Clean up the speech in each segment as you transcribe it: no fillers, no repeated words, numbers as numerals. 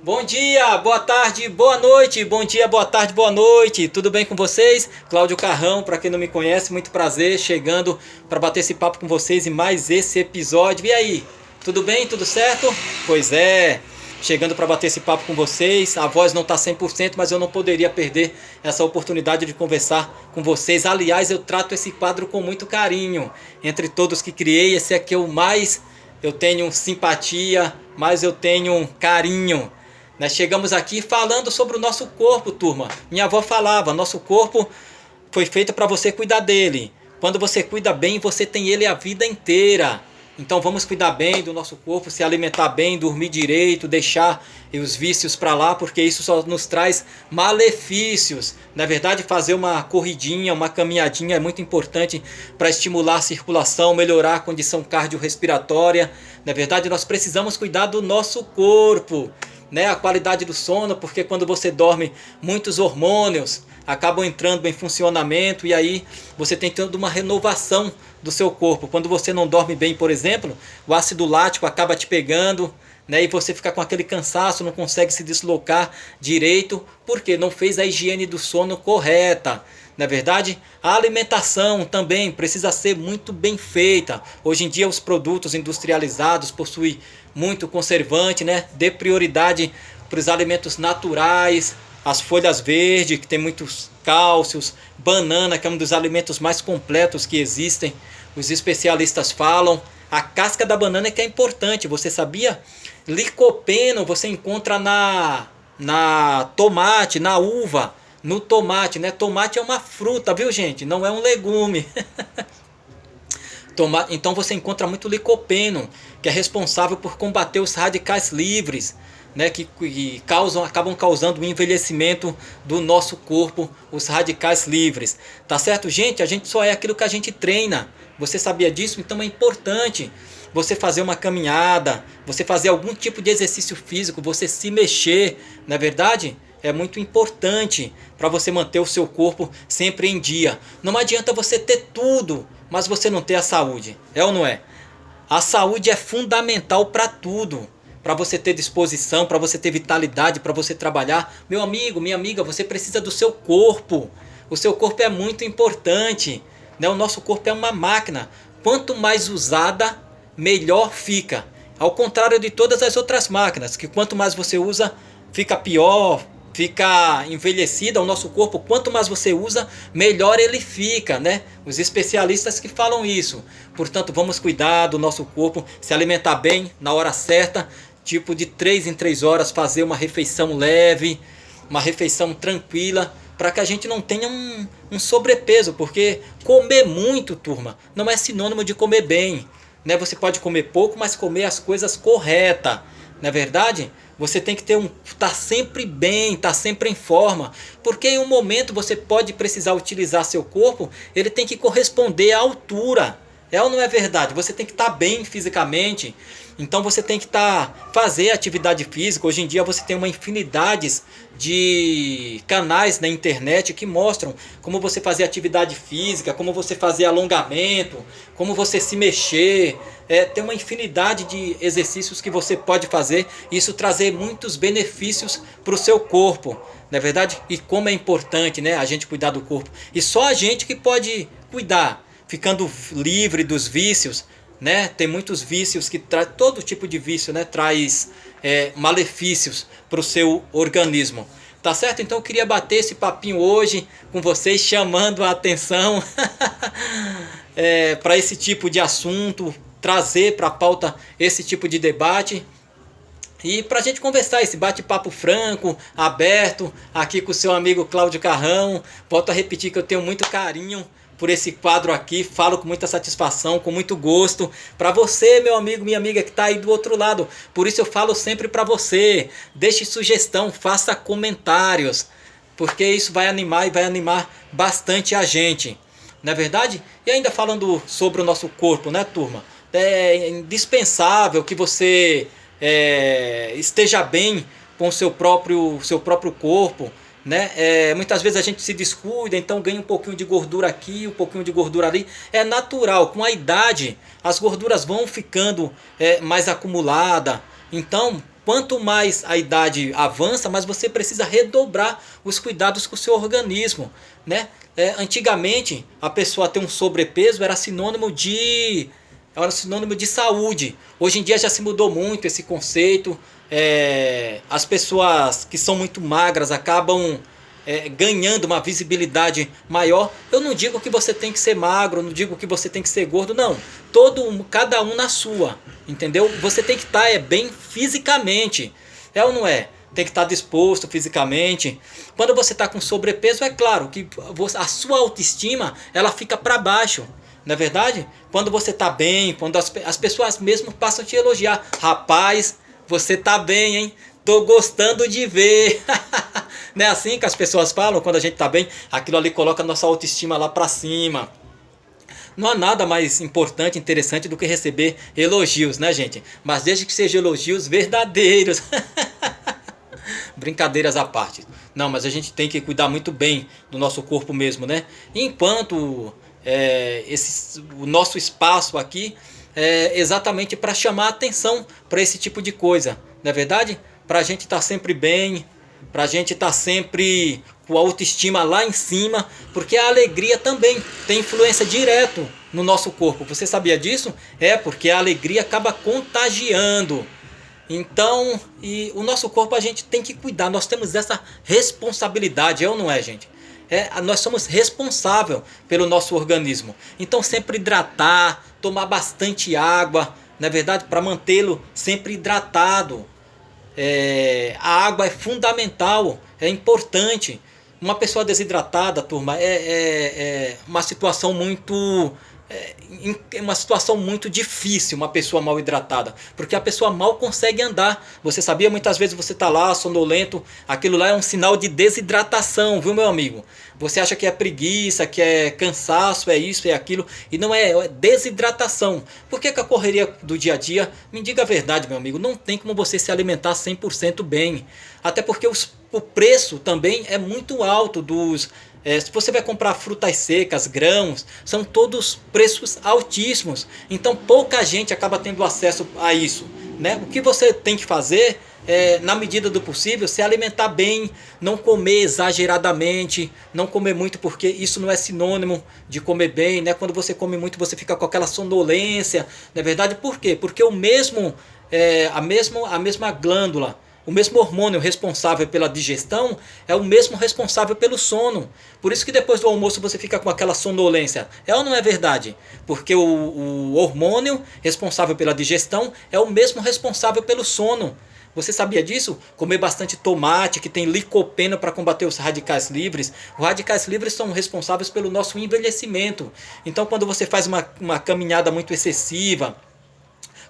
Bom dia, boa tarde, boa noite, bom dia, boa tarde, boa noite. Tudo bem com vocês? Cláudio Carrão, para quem não me conhece, muito prazer, chegando para bater esse papo com vocês em mais esse episódio. E aí, tudo bem? Tudo certo? Pois é, chegando para bater esse papo com vocês. A voz não está 100%, mas eu não poderia perder essa oportunidade de conversar com vocês. Aliás, eu trato esse quadro com muito carinho. Entre todos que criei, esse aqui é o mais eu tenho simpatia, mais eu tenho carinho. Nós chegamos aqui falando sobre o nosso corpo, turma. Minha avó falava, nosso corpo foi feito para você cuidar dele. Quando você cuida bem, você tem ele a vida inteira. Então vamos cuidar bem do nosso corpo, se alimentar bem, dormir direito, deixar os vícios para lá, porque isso só nos traz malefícios. Na verdade, fazer uma corridinha, uma caminhadinha é muito importante para estimular a circulação, melhorar a condição cardiorrespiratória. Na verdade, nós precisamos cuidar do nosso corpo, né? A qualidade do sono, porque quando você dorme, muitos hormônios acabam entrando em funcionamento e aí você tem toda uma renovação do seu corpo. Quando você não dorme bem, por exemplo, o ácido lático acaba te pegando, né? E você fica com aquele cansaço, não consegue se deslocar direito, porque não fez a higiene do sono correta. Na verdade, a alimentação também precisa ser muito bem feita. Hoje em dia os produtos industrializados possuem muito conservante, né? Dê prioridade para os alimentos naturais, as folhas verdes, que tem muitos cálcios, banana, que é um dos alimentos mais completos que existem. Os especialistas falam. A casca da banana é que é importante, você sabia? Licopeno você encontra na tomate, na uva, no tomate, né? Tomate é uma fruta, viu, gente? Não é um legume. Então você encontra muito licopeno, que é responsável por combater os radicais livres, né, que acabam causando o envelhecimento do nosso corpo, os radicais livres. Tá certo, gente? A gente só é aquilo que a gente treina. Você sabia disso? Então é importante você fazer uma caminhada, você fazer algum tipo de exercício físico, você se mexer, não é verdade? É muito importante para você manter o seu corpo sempre em dia. Não adianta você ter tudo, mas você não ter a saúde. É ou não é? A saúde é fundamental para tudo. Para você ter disposição, para você ter vitalidade, para você trabalhar. Meu amigo, minha amiga, você precisa do seu corpo. O seu corpo é muito importante, né? O nosso corpo é uma máquina. Quanto mais usada, melhor fica. Ao contrário de todas as outras máquinas, que quanto mais você usa, fica pior, fica envelhecido o nosso corpo. Quanto mais você usa, melhor ele fica, né? Os especialistas que falam isso. Portanto, vamos cuidar do nosso corpo, se alimentar bem na hora certa, tipo de 3 em 3 horas, fazer uma refeição leve, uma refeição tranquila, para que a gente não tenha um sobrepeso, porque comer muito, turma, não é sinônimo de comer bem, né? Você pode comer pouco, mas comer as coisas corretas, não é verdade? Você tem que estar sempre bem, estar sempre em forma, porque em um momento você pode precisar utilizar seu corpo, ele tem que corresponder à altura. É ou não é verdade? Você tem que estar bem fisicamente, então você tem que fazer atividade física. Hoje em dia você tem uma infinidade de canais na internet que mostram como você fazer atividade física, como você fazer alongamento, como você se mexer. Tem uma infinidade de exercícios que você pode fazer e isso trazer muitos benefícios para o seu corpo, não é verdade? E como é importante, né, a gente cuidar do corpo. E só a gente que pode cuidar, ficando livre dos vícios, né? Tem muitos vícios que traz, todo tipo de vício, né, traz malefícios para o seu organismo. Tá certo? Então eu queria bater esse papinho hoje com vocês, chamando a atenção para esse tipo de assunto, trazer para a pauta esse tipo de debate. E para a gente conversar, esse bate-papo franco, aberto, aqui com o seu amigo Cláudio Carrão. Volto a repetir que eu tenho muito carinho por esse quadro aqui, falo com muita satisfação, com muito gosto, para você, meu amigo, minha amiga que está aí do outro lado. Por isso eu falo sempre para você, deixe sugestão, faça comentários, porque isso vai animar e vai animar bastante a gente, não é verdade? E ainda falando sobre o nosso corpo, né, turma? É indispensável que você esteja bem com o seu próprio corpo, né? Muitas vezes a gente se descuida, então ganha um pouquinho de gordura aqui, um pouquinho de gordura ali. É natural, com a idade as gorduras vão ficando mais acumuladas. Então quanto mais a idade avança, mais você precisa redobrar os cuidados com o seu organismo, né? Antigamente, a pessoa ter um sobrepeso era sinônimo de saúde. Hoje em dia já se mudou muito esse conceito. As pessoas que são muito magras acabam ganhando uma visibilidade maior. Eu não digo que você tem que ser magro, não digo que você tem que ser gordo, não. Cada um na sua, entendeu? Você tem que estar bem fisicamente, ou não é? Tem que estar disposto fisicamente. Quando você está com sobrepeso, é claro que a sua autoestima ela fica para baixo. Não é verdade? Quando você está bem, quando as pessoas mesmo passam a te elogiar. Rapaz, você tá bem, hein? Tô gostando de ver. Não é assim que as pessoas falam quando a gente tá bem? Aquilo ali coloca a nossa autoestima lá pra cima. Não há nada mais importante, interessante do que receber elogios, né, gente? Mas desde que sejam elogios verdadeiros. Brincadeiras à parte. Não, mas a gente tem que cuidar muito bem do nosso corpo mesmo, né? Enquanto o nosso espaço aqui é exatamente para chamar a atenção para esse tipo de coisa, não é verdade? Para a gente estar sempre bem, para a gente estar sempre com a autoestima lá em cima, porque a alegria também tem influência direto no nosso corpo. Você sabia disso? Porque a alegria acaba contagiando. Então, e o nosso corpo a gente tem que cuidar, nós temos essa responsabilidade, ou não é, gente? Nós somos responsáveis pelo nosso organismo. Então sempre hidratar, tomar bastante água, na verdade, para mantê-lo sempre hidratado. A água é fundamental, é importante. Uma pessoa desidratada, turma, é uma situação uma situação muito difícil, uma pessoa mal hidratada, porque a pessoa mal consegue andar. Você sabia? Muitas vezes você está lá sonolento, aquilo lá é um sinal de desidratação, viu, meu amigo? Você acha que é preguiça, que é cansaço, é isso, é aquilo, e não é desidratação. Por que a correria do dia a dia, me diga a verdade, meu amigo, não tem como você se alimentar 100% bem, até porque o preço também é muito alto se você vai comprar frutas secas, grãos, são todos preços altíssimos. Então pouca gente acaba tendo acesso a isso, né? O que você tem que fazer na medida do possível, se alimentar bem, não comer exageradamente, não comer muito, porque isso não é sinônimo de comer bem, né? Quando você come muito, você fica com aquela sonolência, não é verdade? Por quê? Porque a mesma glândula, o mesmo hormônio responsável pela digestão é o mesmo responsável pelo sono. Por isso que depois do almoço você fica com aquela sonolência. É ou não é verdade? Porque o hormônio responsável pela digestão é o mesmo responsável pelo sono. Você sabia disso? Comer bastante tomate, que tem licopeno para combater os radicais livres. Os radicais livres são responsáveis pelo nosso envelhecimento. Então quando você faz uma caminhada muito excessiva,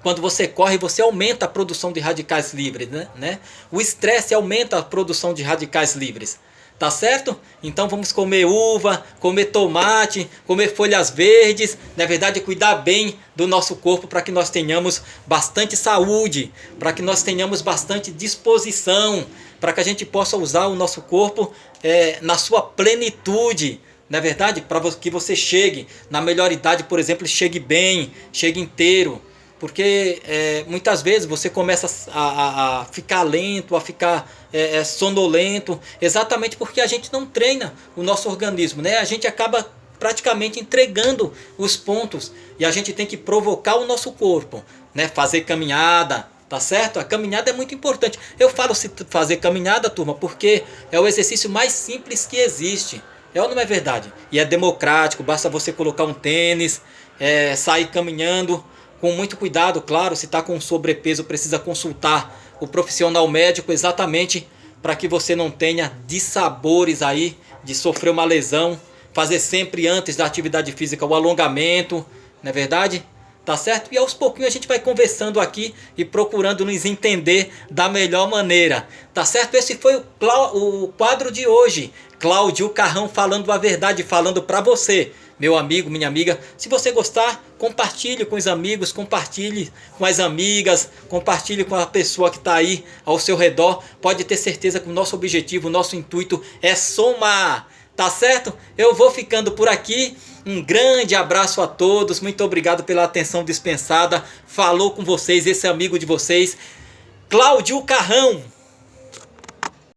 quando você corre, você aumenta a produção de radicais livres, né? O estresse aumenta a produção de radicais livres. Tá certo? Então vamos comer uva, comer tomate, comer folhas verdes. Na verdade, cuidar bem do nosso corpo para que nós tenhamos bastante saúde, para que nós tenhamos bastante disposição, para que a gente possa usar o nosso corpo na sua plenitude. Na verdade, para que você chegue na melhor idade, por exemplo, chegue bem, chegue inteiro. Porque muitas vezes você começa a ficar lento, a ficar sonolento, exatamente porque a gente não treina o nosso organismo, né? A gente acaba praticamente entregando os pontos e a gente tem que provocar o nosso corpo, né? Fazer caminhada, tá certo? A caminhada é muito importante. Eu falo fazer caminhada, turma, porque é o exercício mais simples que existe. Ou não é verdade? E é democrático, basta você colocar um tênis, sair caminhando. Com muito cuidado, claro, se está com sobrepeso, precisa consultar o profissional médico exatamente para que você não tenha dissabores aí de sofrer uma lesão. Fazer sempre antes da atividade física o alongamento, não é verdade? Tá certo? E aos pouquinhos a gente vai conversando aqui e procurando nos entender da melhor maneira. Tá certo? Esse foi o quadro de hoje. Cláudio Carrão falando a verdade, falando para você. Meu amigo, minha amiga, se você gostar, compartilhe com os amigos, compartilhe com as amigas, compartilhe com a pessoa que está aí ao seu redor. Pode ter certeza que o nosso objetivo, o nosso intuito é somar, tá certo? Eu vou ficando por aqui, um grande abraço a todos, muito obrigado pela atenção dispensada. Falou com vocês, esse amigo de vocês, Cláudio Carrão.